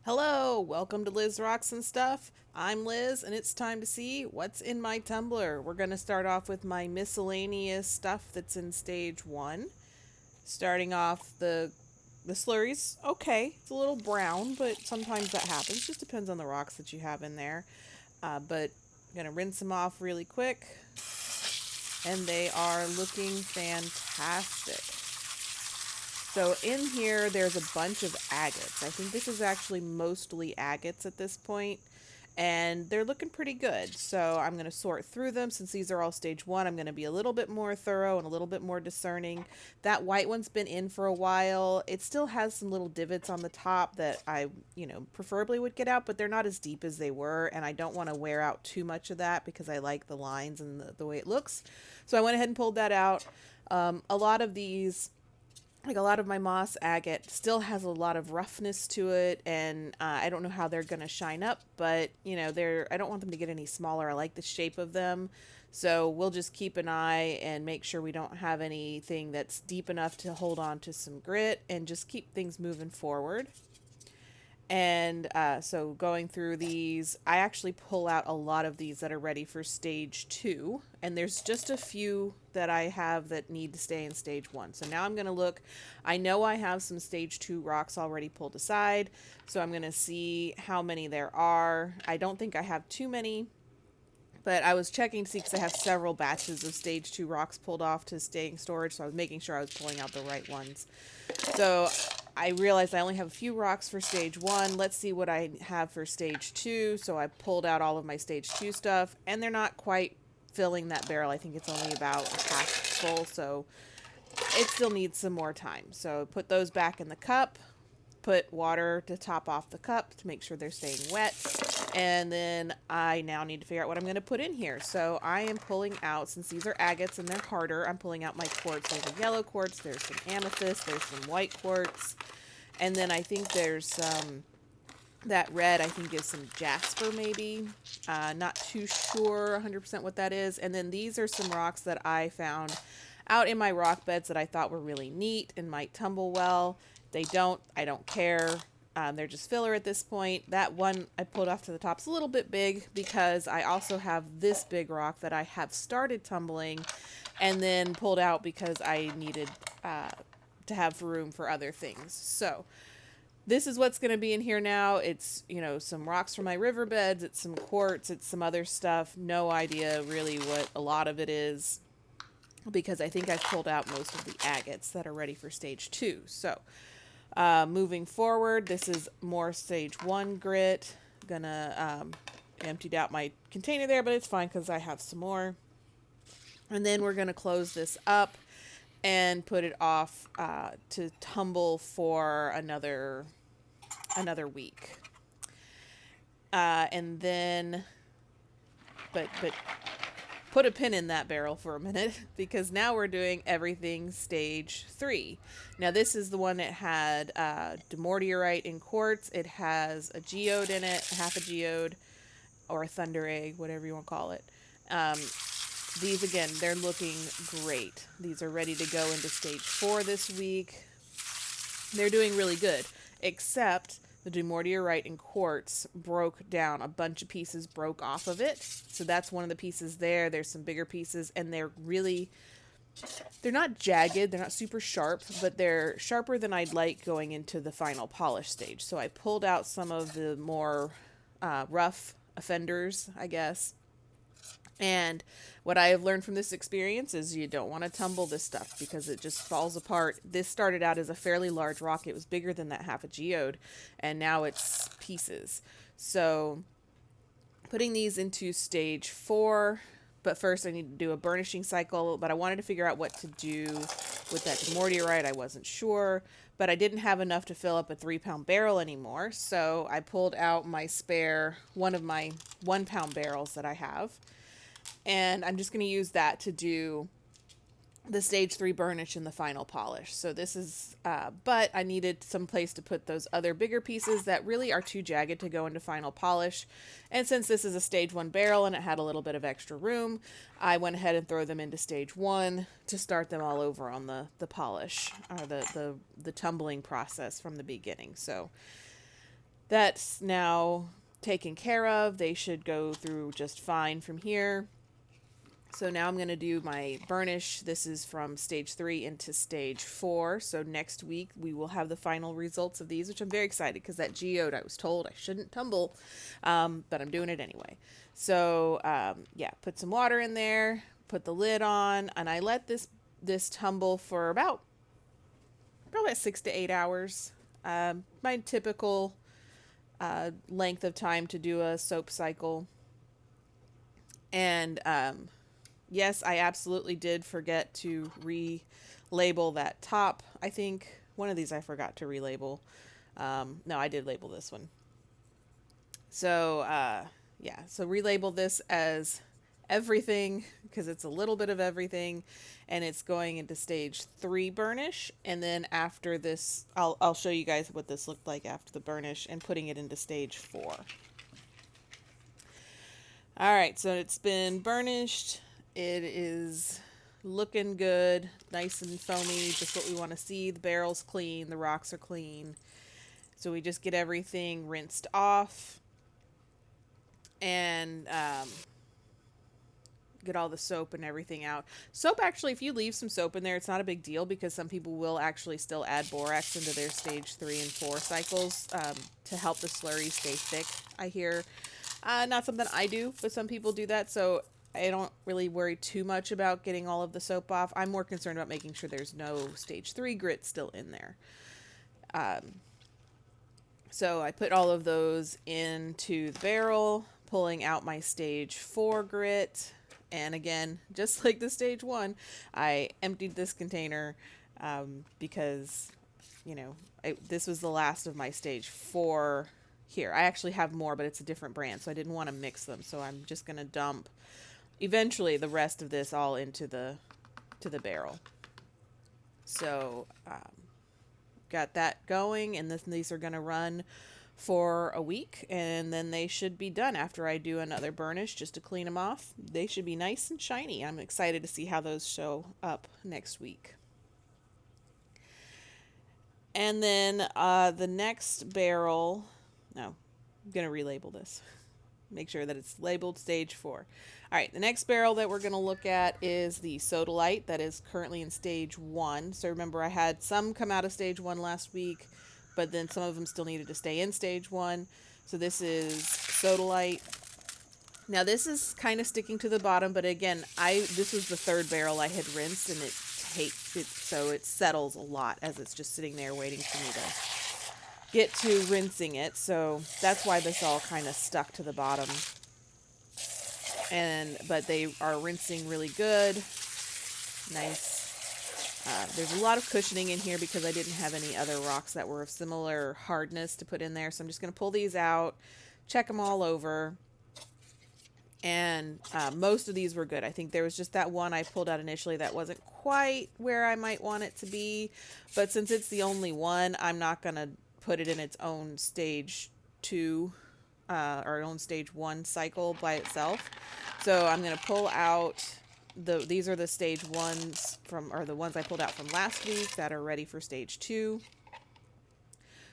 Hello, welcome to Liz Rocks and Stuff. I'm Liz, and it's time to see what's in my tumbler. We're going to start off with my miscellaneous stuff that's in stage one. Starting off the slurries, okay, it's a little brown, but sometimes that happens. Just depends on the rocks that you have in there. But I'm going to rinse them off really quick, and they are looking fantastic. So in here, there's a bunch of agates. I think this is actually mostly agates at this point, and they're looking pretty good. So I'm going to sort through them. Since these are all stage one, I'm going to be a little bit more thorough and a little bit more discerning. That white one's been in for a while. It still has some little divots on the top that I preferably would get out, but they're not as deep as they were, and I don't want to wear out too much of that because I like the lines and the way it looks. So I went ahead and pulled that out. A lot of these, like a lot of my moss agate, still has a lot of roughness to it, and I don't know how they're going to shine up, but I don't want them to get any smaller. I like the shape of them, so we'll just keep an eye and make sure we don't have anything that's deep enough to hold on to some grit, and just keep things moving forward. And so going through these, I actually pull out a lot of these that are ready for stage two. And there's just a few that I have that need to stay in stage one. So now I'm going to look. I know I have some stage two rocks already pulled aside. So I'm going to see how many there are. I don't think I have too many. But I was checking to see because I have several batches of stage two rocks pulled off to stay in storage. So I was making sure I was pulling out the right ones. So I realized I only have a few rocks for stage one. Let's see what I have for stage two. So I pulled out all of my stage two stuff, and they're not quite filling that barrel. I think it's only about half full, so it still needs some more time. So put those back in the cup, put water to top off the cup to make sure they're staying wet. And then I now need to figure out what I'm going to put in here. So I am pulling out, since these are agates and they're harder, I'm pulling out my quartz. There's a yellow quartz, there's some amethyst, there's some white quartz. And then I think there's some, that red I think is some jasper maybe. Not too sure 100% what that is. And then these are some rocks that I found out in my rock beds that I thought were really neat and might tumble well. They don't, I don't care. They're just filler at this point. That one I pulled off to the top is a little bit big because I also have this big rock that I have started tumbling and then pulled out because I needed to have room for other things. So this is what's going to be in here now. It's, some rocks from my riverbeds. It's some quartz. It's some other stuff. No idea really what a lot of it is because I think I've pulled out most of the agates that are ready for stage two. So moving forward, this is more stage one grit. Gonna emptied out my container there, but it's fine because I have some more. And then we're gonna close this up and put it off to tumble for another week. And then, but put a pin in that barrel for a minute because now we're doing everything stage three. Now this is the one that had demortierite in quartz. It has a geode in it, half a geode or a thunder egg, whatever you want to call it. These again, they're looking great. These are ready to go into stage four this week. They're doing really good, except the demortierite and quartz broke down. A bunch of pieces broke off of it. So that's one of the pieces there. There's some bigger pieces, and they're not jagged. They're not super sharp, but they're sharper than I'd like going into the final polish stage. So I pulled out some of the more rough offenders, I guess. And what I have learned from this experience is you don't want to tumble this stuff because it just falls apart. This started out as a fairly large rock. It was bigger than that half a geode, and now it's pieces. So putting these into stage four, but first I need to do a burnishing cycle, but I wanted to figure out what to do with that demortierite. I wasn't sure, but I didn't have enough to fill up a 3-pound barrel anymore. So I pulled out my spare, one of my 1-pound barrels that I have. And I'm just going to use that to do the stage 3 burnish and the final polish. So this is, but I needed some place to put those other bigger pieces that really are too jagged to go into final polish. And since this is a stage 1 barrel and it had a little bit of extra room, I went ahead and throw them into stage 1 to start them all over on the polish or the tumbling process from the beginning. So That's now taken care of. They should go through just fine from here. So now I'm going to do my burnish. This is from stage 3 into stage 4. So next week we will have the final results of these, which I'm very excited because that geode I was told I shouldn't tumble, but I'm doing it anyway. So yeah, put some water in there, put the lid on, and I let this tumble for about probably 6 to 8 hours. My typical length of time to do a soap cycle. And yes, I absolutely did forget to relabel that top. I think one of these I forgot to relabel. No, I did label this one. So yeah, so relabel this as everything because it's a little bit of everything, and it's going into stage 3 burnish. And then after this, I'll show you guys what this looked like after the burnish and putting it into stage 4. All right, so it's been burnished. It is looking good, nice and foamy, just what we want to see. The barrel's clean, the rocks are clean. So we just get everything rinsed off and get all the soap and everything out. Soap, actually, if you leave some soap in there, it's not a big deal because some people will actually still add borax into their stage 3 and 4 cycles to help the slurry stay thick, I hear. Not something I do, but some people do that, so I don't really worry too much about getting all of the soap off. I'm more concerned about making sure there's no stage 3 grit still in there. So I put all of those into the barrel, pulling out my stage 4 grit. And again, just like the stage 1, I emptied this container because, you know, this was the last of my stage 4 here. I actually have more, but it's a different brand, so I didn't want to mix them. So I'm just going to dump eventually the rest of this all into the barrel. So got that going, and these are going to run for a week, and then they should be done after I do another burnish just to clean them off. They should be nice and shiny. I'm excited to see how those show up next week. And then the next barrel, no, I'm going to relabel this. Make sure that it's labeled stage 4. All right, the next barrel that we're going to look at is the Sodalite that is currently in stage 1. So remember, I had some come out of stage 1 last week, but then some of them still needed to stay in stage 1. So this is Sodalite. Now this is kind of sticking to the bottom, but again, this was the 3rd barrel I had rinsed, and so it settles a lot as it's just sitting there waiting for me to get to rinsing it. So that's why this all kind of stuck to the bottom. But they are rinsing really good. Nice. There's a lot of cushioning in here because I didn't have any other rocks that were of similar hardness to put in there. So I'm just going to pull these out, check them all over. And most of these were good. I think there was just that one I pulled out initially that wasn't quite where I might want it to be. But since it's the only one, I'm not going to put it in its own stage 2 or own stage 1 cycle by itself. So I'm going to pull out these are the stage 1s or the ones I pulled out from last week that are ready for stage 2.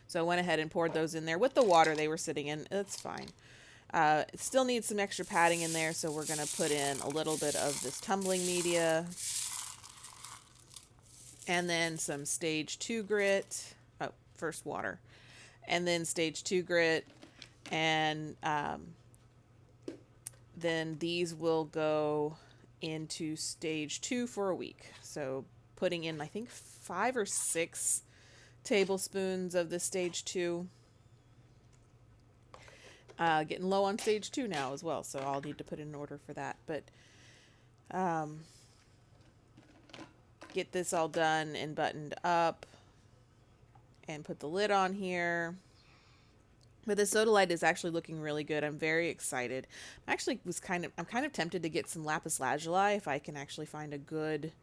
So I went ahead and poured those in there with the water they were sitting in. It's fine. It still needs some extra padding in there, so we're going to put in a little bit of this tumbling media and then some stage 2 grit. Oh, first water. And then stage 2 grit. And then these will go into stage 2 for a week. So putting in, I think, 5 or 6 tablespoons of the stage 2. Getting low on stage 2 now as well, so I'll need to put in an order for that. But get this all done and buttoned up and put the lid on here. But the Sodalite is actually looking really good. I'm very excited. I'm kind of tempted to get some lapis lazuli if I can actually find a good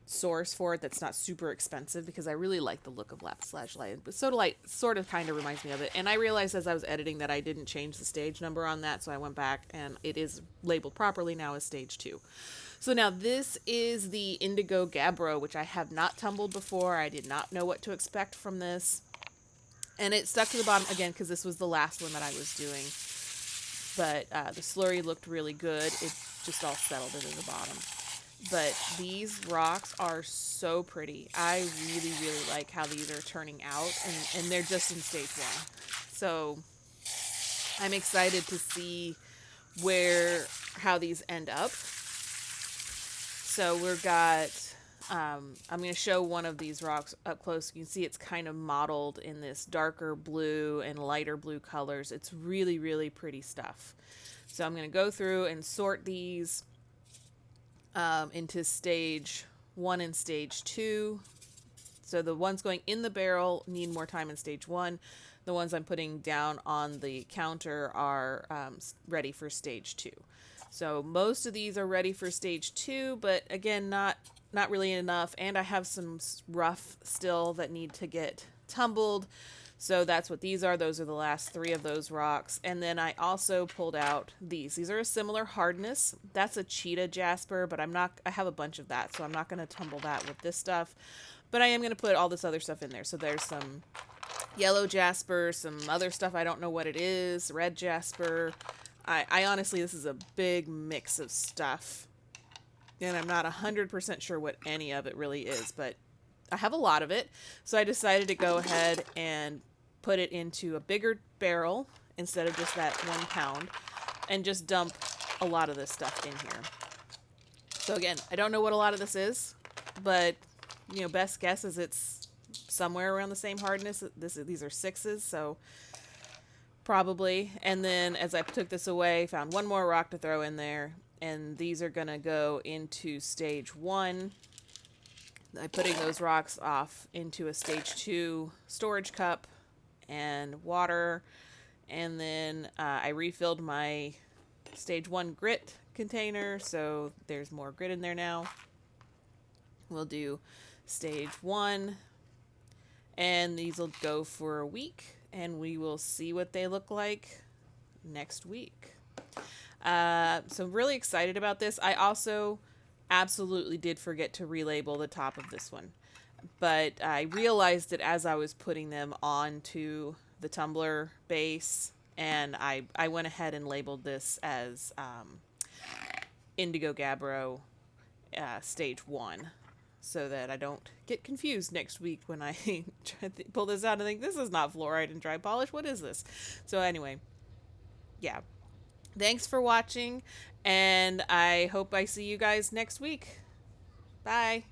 source for it that's not super expensive, because I really like the look of lapis lazuli. But Sodalite sort of kind of reminds me of it. And I realized as I was editing that I didn't change the stage number on that, so I went back and it is labeled properly now as stage 2. So now this is the Indigo Gabbro, which I have not tumbled before. I did not know what to expect from this. And it stuck to the bottom again because this was the last one that I was doing. But the slurry looked really good. It just all settled into the bottom. But these rocks are so pretty. I really, really like how these are turning out. And they're just in stage one. So I'm excited to see how these end up. So we've got, I'm going to show one of these rocks up close. You can see it's kind of modeled in this darker blue and lighter blue colors. It's really, really pretty stuff. So I'm going to go through and sort these into stage 1 and stage 2. So the ones going in the barrel need more time in stage 1. The ones I'm putting down on the counter are ready for stage 2. So most of these are ready for stage 2, but again, not really enough. And I have some rough still that need to get tumbled. So that's what these are. Those are the last 3 of those rocks. And then I also pulled out these. These are a similar hardness. That's a cheetah jasper, but I have a bunch of that, so I'm not going to tumble that with this stuff. But I am going to put all this other stuff in there. So there's some yellow jasper, some other stuff I don't know what it is, red jasper. I honestly, this is a big mix of stuff, and I'm not 100% sure what any of it really is, but I have a lot of it, so I decided to go ahead and put it into a bigger barrel instead of just that 1 pound, and just dump a lot of this stuff in here. So again, I don't know what a lot of this is, but best guess is it's somewhere around the same hardness. These are 6s, so probably. And then as I took this away, found one more rock to throw in there, and these are gonna go into stage 1. I'm putting those rocks off into a stage 2 storage cup and water, and then I refilled my stage 1 grit container, so there's more grit in there now. We'll do stage 1, and these will go for a week, and we will see what they look like next week. So I'm really excited about this. I also absolutely did forget to relabel the top of this one, but I realized it as I was putting them onto the tumbler base, and I went ahead and labeled this as Indigo Gabbro stage 1, so that I don't get confused next week when I try to pull this out and think, this is not fluoride and dry polish. What is this? So anyway, yeah. Thanks for watching, and I hope I see you guys next week. Bye.